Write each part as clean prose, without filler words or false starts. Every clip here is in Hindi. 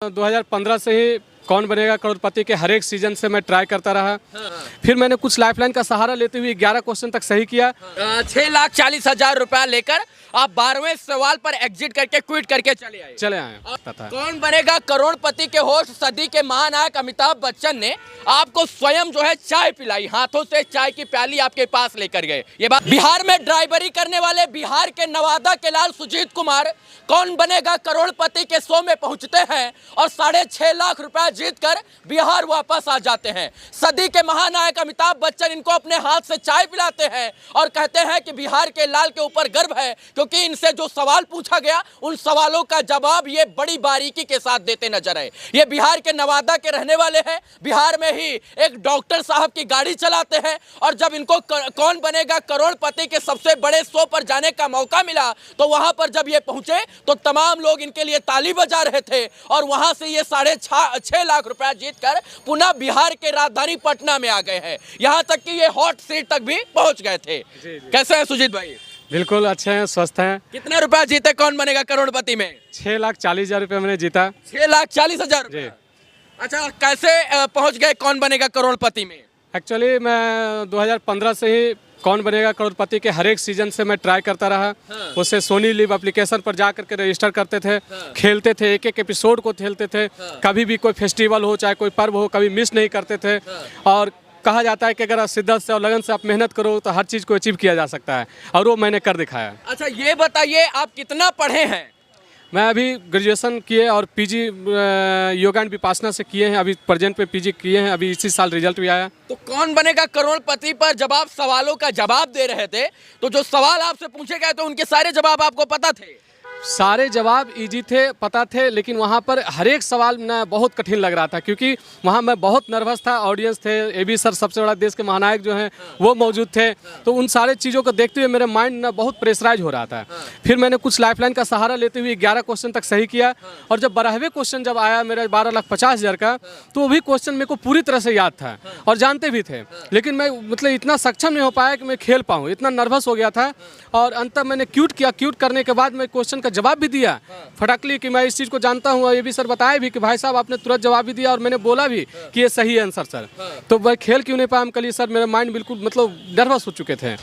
2015 से ही कौन बनेगा करोड़पति के हर एक सीजन से मैं ट्राई करता रहा। फिर मैंने कुछ लाइफलाइन का सहारा लेते हुए 11 क्वेश्चन तक सही किया। 6,40,000 रुपया लेकर आप 12वें सवाल पर एग्जिट करके क्विट करके चले आए। कौन बनेगा करोड़पति के होस्ट सदी के महानायक अमिताभ बच्चन ने आपको स्वयं जो है चाय पिलाई, हाथों से चाय की प्याली आपके पास लेकर गए। ये बात बिहार में ड्राइवरी करने वाले बिहार के नवादा के लाल सुजीत कुमार कौन बनेगा करोड़पति के शो में पहुंचते हैं और 6.5 लाख रुपया जीतकर बिहार वापस आ जाते हैं। सदी के महानायक अमिताभ बच्चन इनको अपने हाथ से चाय पिलाते हैं और कहते हैं कि बिहार के लाल के ऊपर गर्व है, क्योंकि इनसे जो सवाल पूछा गया उन सवालों का जवाब ये बड़ी बारीकी के साथ देते नजर आए। ये बिहार के नवादा के रहने वाले हैं, बिहार में ही एक डॉक्टर साहब की गाड़ी चलाते हैं और जब इनको कौन बनेगा करोड़पति के सबसे बड़े शो पर जाने का मौका मिला तो वहां पर जब ये पहुंचे तो तमाम लोग इनके लिए ताली बजा रहे थे और वहां से ये 6.5 लाख रुपया जीतकर पुनः बिहार के राजधानी पटना में आ गए हैं। यहां तक कि ये हॉट सीट तक भी पहुंच गए थे। कैसे हैं सुजीत भाई? बिल्कुल अच्छे हैं, स्वस्थ हैं। कितना रुपया जीते कौन बनेगा करोड़पति में? 6,40,000 रुपये मैंने जीता। 6,40,000 रुपये। अच्छा, कैसे पहुंच गए कौन बनेगा करोड़पति में? एक्चुअली मैं 2015 से ही कौन बनेगा करोड़पति के हर एक सीजन से मैं ट्राई करता रहा। उससे सोनी लिव एप्लीकेशन पर जा करके रजिस्टर करते थे, खेलते थे, एक एक एपिसोड को खेलते थे। कभी भी कोई फेस्टिवल हो चाहे कोई पर्व हो, कभी मिस नहीं करते थे। और कहा जाता है कि अगर शिद्दत से और लगन से आप मेहनत करो तो हर चीज़ को अचीव किया जा सकता है, और वो मैंने कर दिखाया। अच्छा, ये बताइए आप कितना पढ़े हैं? मैं अभी ग्रेजुएशन किए और पीजी योगा एंड विपासना से किए हैं। अभी प्रेजेंट पे पीजी किए हैं, अभी इसी साल रिजल्ट भी आया। तो कौन बनेगा करोड़पति पर जब आप सवालों का जवाब दे रहे थे तो जो सवाल आपसे पूछे गए तो उनके सारे जवाब आपको पता थे? सारे जवाब इजी थे, पता थे, लेकिन वहाँ पर हर एक सवाल ना बहुत कठिन लग रहा था, क्योंकि वहाँ मैं बहुत नर्वस था। ऑडियंस थे, एबी सर सबसे बड़ा देश के महानायक जो हैं वो मौजूद थे, तो उन सारे चीज़ों को देखते हुए मेरे माइंड ना बहुत प्रेशराइज हो रहा था। फिर मैंने कुछ लाइफलाइन का सहारा लेते हुए 11 क्वेश्चन तक सही किया, और जब 12वें क्वेश्चन जब आया मेरा 12,50,000 का, तो वो भी क्वेश्चन मेरे को पूरी तरह से याद था और जानते भी थे, लेकिन मैं मतलब इतना सक्षम नहीं हो पाया कि मैं खेल पाऊँ, इतना नर्वस हो गया था। और अंत मैंने क्यूट किया, क्यूट करने के बाद मैं क्वेश्चन का जवाब भी दिया फटाकली कि मैं इस चीज़ को जानता हूँ। ये भी सर बताया भी कि भाई साहब आपने तुरंत जवाब भी दिया, और मैंने बोला भी कि ये सही आंसर सर। तो वह खेल क्यों नहीं पाया हम कल? सर मेरा माइंड बिल्कुल मतलब नर्वस हो चुके थे।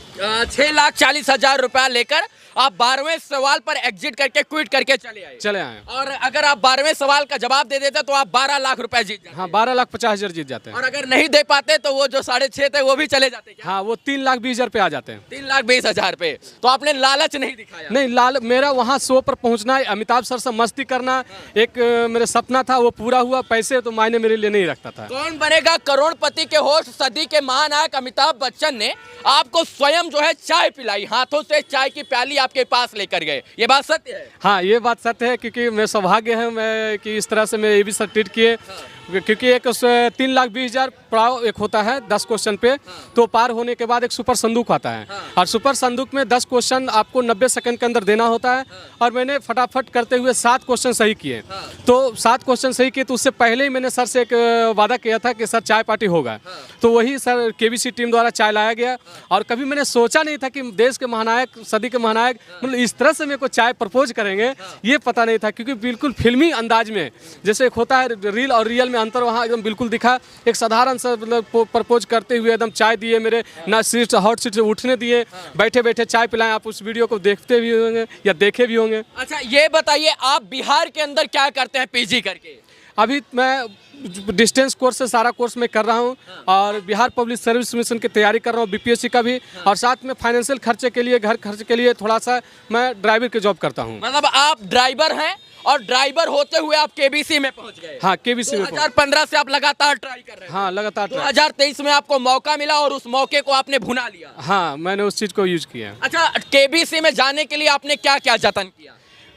6,40,000 रुपया लेकर आप 12वें सवाल पर एग्जिट करके क्विट करके चले आए। और अगर आप 12वें सवाल का जवाब दे देते तो आप 12 लाख रुपए जीत जाते। हाँ, 12,50,000 जीत जाते हैं। और अगर नहीं दे पाते तो वो जो 6.5 थे वो भी चले जाते क्या? हाँ, वो 3,20,000 पे आ जाते हैं। 3,20,000 पे। तो आपने लालच नहीं दिखाया? नहीं, मेरा वहाँ शो पर पहुँचना, अमिताभ सर से मस्ती करना एक मेरा सपना था, वो पूरा हुआ। पैसे तो मायने मेरे लिए नहीं रखता था। कौन बनेगा करोड़पति के होस्ट सदी के महानायक अमिताभ बच्चन ने आपको स्वयं जो है चाय पिलाई, हाथों से चाय की प्याली आपके पास लेकर गए। ये बात सत्य है? हाँ, ये बात सत्य है, क्योंकि मैं सौभाग्य है मैं कि इस तरह से मैं ये भी सर ट्रीट किए। क्योंकि एक 3,20,000 पड़ाव एक होता है 10 क्वेश्चन पे, तो पार होने के बाद एक सुपर संदूक आता है, और सुपर संदूक में 10 क्वेश्चन आपको 90 सेकंड के अंदर देना होता है। और मैंने फटाफट करते हुए 7 क्वेश्चन सही किए। तो 7 क्वेश्चन सही किए, तो उससे पहले ही मैंने सर से एक वादा किया था कि सर चाय पार्टी होगा, तो वही सर केबीसी टीम द्वारा चाय लाया गया। और कभी मैंने सोचा नहीं था कि देश के महानायक, सदी के महानायक मतलब इस तरह से मेरे को चाय प्रपोज करेंगे, ये पता नहीं था। क्योंकि बिल्कुल फिल्मी अंदाज में, जैसे एक होता है रील और रियल अंतर वहाँ एकदम बिल्कुल दिखा। एक साधारण सा मतलब प्रपोज करते हुए एकदम चाय दिए, मेरे ना सीट हॉट सीट से उठने दिए, बैठे बैठे चाय पिलाएं। आप उस वीडियो को देखते भी होंगे या देखे भी होंगे। अच्छा, ये बताइए आप बिहार के अंदर क्या करते हैं पीजी करके? अभी मैं डिस्टेंस कोर्स से सारा कोर्स मैं कर रहा हूँ, और बिहार पब्लिक सर्विस मिशन की तैयारी कर रहा हूँ, बीपीएससी का भी। और साथ में फाइनेंशियल खर्चे के लिए, घर खर्च के लिए थोड़ा सा मैं ड्राइवर की जॉब करता हूँ। मतलब आप ड्राइवर हैं, और ड्राइवर होते हुए आप केबीसी में पहुंच गए? हाँ, केबीसी में। 2015 से आप लगातार ट्राई कर रहे हैं? हाँ, लगातार। 2023 में आपको मौका मिला और उस मौके को आपने भुना लिया? हाँ, मैंने उस चीज़ को यूज किया। अच्छा, केबीसी में जाने के लिए आपने क्या क्या जतन किया?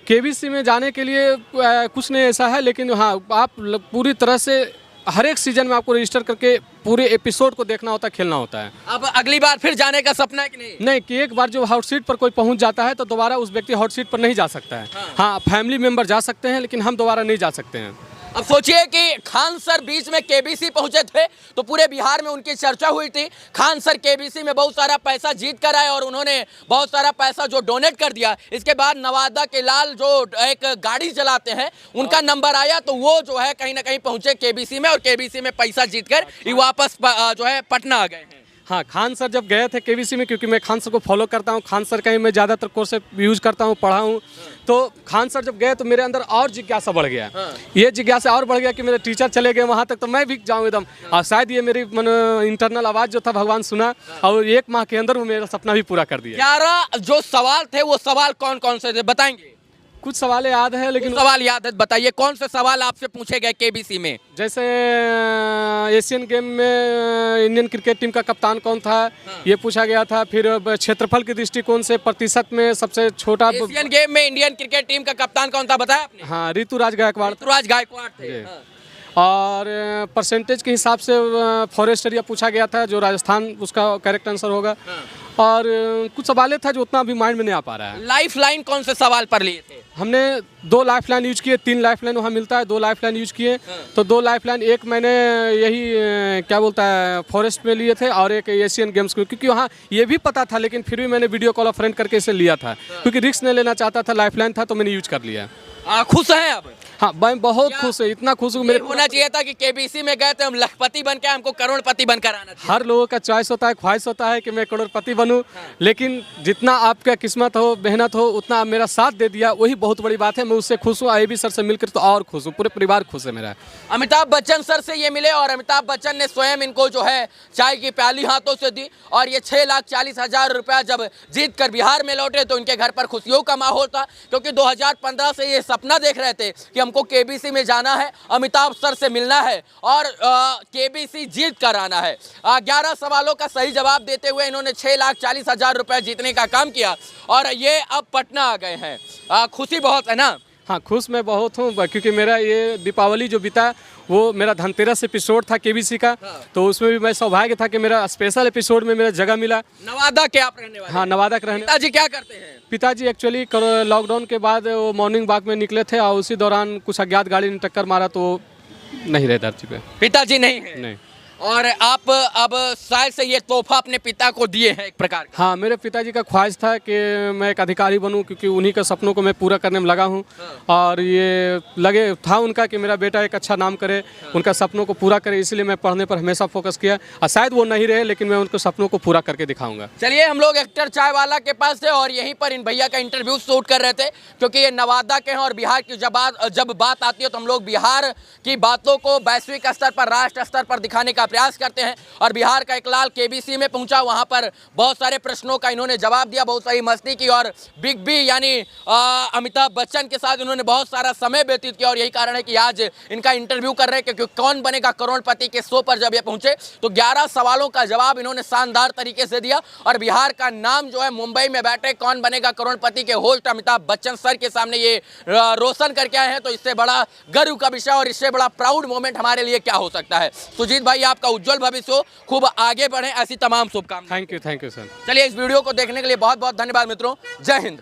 केबीसी में जाने के लिए कुछ नहीं ऐसा है, लेकिन हाँ, आप पूरी तरह से हर एक सीजन में आपको रजिस्टर करके पूरे एपिसोड को देखना होता है, खेलना होता है। अब अगली बार फिर जाने का सपना है कि नहीं? नहीं, कि एक बार जो हॉट सीट पर कोई पहुंच जाता है तो दोबारा उस व्यक्ति हॉट सीट पर नहीं जा सकता है। हाँ, फैमिली मेंबर जा सकते हैं, लेकिन हम दोबारा नहीं जा सकते हैं। अब सोचिए कि खान सर बीच में केबीसी पहुंचे थे तो पूरे बिहार में उनकी चर्चा हुई थी। खान सर केबीसी में बहुत सारा पैसा जीत कर आए और उन्होंने बहुत सारा पैसा जो डोनेट कर दिया। इसके बाद नवादा के लाल जो एक गाड़ी चलाते हैं उनका नंबर आया तो वो जो है कहीं ना कहीं पहुंचे केबीसी में और केबीसी में पैसा जीतकर ये वापस जो है पटना आ गए हैं। हाँ, खान सर जब गए थे केबीसी में, क्योंकि मैं खान सर को फॉलो करता हूँ, खान सर का ही मैं ज़्यादातर कोर्स यूज़ करता हूँ, पढ़ा हूँ। तो खान सर जब गए तो मेरे अंदर और जिज्ञासा बढ़ गया। ये जिज्ञासा और बढ़ गया कि मेरे टीचर चले गए वहाँ तक तो मैं भी जाऊँ एकदम। और शायद ये मेरी इंटरनल आवाज़ जो था भगवान सुना और 1 माह के अंदर वो मेरा सपना भी पूरा कर दिया। 11 जो सवाल थे वो सवाल कौन कौन से थे बताएंगे? कुछ सवाल याद है लेकिन सवाल याद है, बताइए कौन से सवाल आपसे पूछे गए केबीसी में? जैसे एशियन गेम में इंडियन क्रिकेट टीम का कप्तान कौन था, ये पूछा गया था। फिर क्षेत्रफल के दृष्टिकोण से प्रतिशत में सबसे छोटा एशियन गेम में इंडियन क्रिकेट टीम का कप्तान कौन था बताया आपने? हाँ, ऋतुराज गायकवाड़। ऋतुराज गायकवाड़ थे। और परसेंटेज के हिसाब से फॉरेस्ट एरिया पूछा गया था, जो राजस्थान उसका करेक्ट आंसर होगा। और कुछ सवाल था जो उतना अभी माइंड में नहीं आ पा रहा है। लाइफ लाइन कौन से सवाल पर लिए थे? हमने 2 लाइफ लाइन यूज किए, 3 लाइफ लाइन वहाँ मिलता है, 2 लाइफ लाइन यूज किए। तो 2 लाइफ लाइन, एक मैंने यही क्या बोलता है फॉरेस्ट में लिए थे और एक एशियन गेम्स को, क्योंकि वहाँ ये भी पता था लेकिन फिर भी मैंने वीडियो कॉल फ्रेंड करके इसे लिया था क्योंकि रिस्क नहीं लेना चाहता था। लाइफ लाइन था तो मैंने यूज कर लिया। खुश हैं अब? हाँ, मैं बहुत खुश हूँ, इतना खुश हूँ। मेरे होना चाहिए था कि केबीसी में गए थे हम लखपति बन के हमको करोड़पति बनकर आना चाहिए। हर लोगों का चॉइस होता है, ख्वाहिश होता है कि मैं करोड़पति बनूं। लेकिन जितना आपका किस्मत हो, मेहनत हो, उतना आप मेरा साथ दे दिया, वही बहुत बड़ी बात है। मैं उससे खुश हूँ। AV सर से मिलकर तो और खुश हूँ, पूरे परिवार खुश है मेरा। अमिताभ बच्चन सर से ये मिले और अमिताभ बच्चन ने स्वयं इनको जो है चाय की प्याली हाथों से दी और ये 6,40,000 रुपया जब जीत कर बिहार में लौटे तो इनके घर पर खुशियों का माहौल था, क्योंकि 2015 से ये सपना देख रहे थे कि हमको केबीसी में जाना है, अमिताभ सर से मिलना है और केबीसी जीत कर आना है। 11 सवालों का सही जवाब देते हुए इन्होंने 6,40,000 रुपए जीतने का काम किया और ये अब पटना आ गए हैं। खुशी बहुत है ना? हाँ, खुश मैं बहुत हूँ, क्योंकि मेरा ये दीपावली जो बीता वो मेरा धनतेरस एपिसोड था केबीसी का। तो उसमें भी मैं सौभाग्य था कि मेरा स्पेशल एपिसोड में मेरा जगह मिला। नवादा के आप रहने वाले? हाँ, नवादा के रहने। पिताजी क्या करते हैं? पिताजी एक्चुअली लॉकडाउन के बाद वो मॉर्निंग वॉक में निकले थे और उसी दौरान कुछ अज्ञात गाड़ी ने टक्कर मारा तो नहीं रहे धरती पे। पिताजी नहीं है? नहीं। और आप अब शायद से ये तोहफा अपने पिता को दिए हैं एक प्रकार का? हाँ, मेरे पिताजी का ख्वाहिश था कि मैं एक अधिकारी बनूं, क्योंकि उन्हीं के सपनों को मैं पूरा करने में लगा हूं। और ये लगे था उनका कि मेरा बेटा एक अच्छा नाम करे, उनका सपनों को पूरा करे, इसलिए मैं पढ़ने पर हमेशा फोकस किया। और शायद वो नहीं रहे लेकिन मैं उनके सपनों को पूरा करके दिखाऊंगा। चलिए, हम लोग एक्टर चाय वाला के पास थे और यहीं पर इन भैया का इंटरव्यू शूट कर रहे थे, क्योंकि ये नवादा के हैं और बिहार की जब बात आती है तो हम लोग बिहार की बातों को वैश्विक स्तर पर, राष्ट्र स्तर पर दिखाने का प्रयास करते हैं। और बिहार का एक लाल केबीसी में पहुंचा, वहां पर बहुत सारे प्रश्नों का इन्होंने जवाब दिया, बहुत सारी मस्ती की और बिग बी यानी अमिताभ बच्चन के साथ इन्होंने बहुत सारा समय व्यतीत किया। और यही कारण है कि आज इनका इंटरव्यू कर रहे हैं, क्योंकि कौन बनेगा करोड़पति के शो पर जब ये पहुंचे तो 11 सवालों का जवाब इन्होंने शानदार तरीके से दिया और बिहार का नाम जो है मुंबई में बैठे कौन बनेगा करोड़पति के होस्ट अमिताभ बच्चन सर के सामने ये रोशन करके आए हैं। तो इससे बड़ा गर्व का विषय और इससे बड़ा प्राउड मोमेंट हमारे लिए क्या हो सकता है। सुजीत भाई, आपका उज्जवल भविष्य हो, खूब आगे बढ़े, ऐसी तमाम शुभकामनाएं। Thank you sir. चलिए, इस वीडियो को देखने के लिए बहुत बहुत धन्यवाद मित्रों। जय हिंद।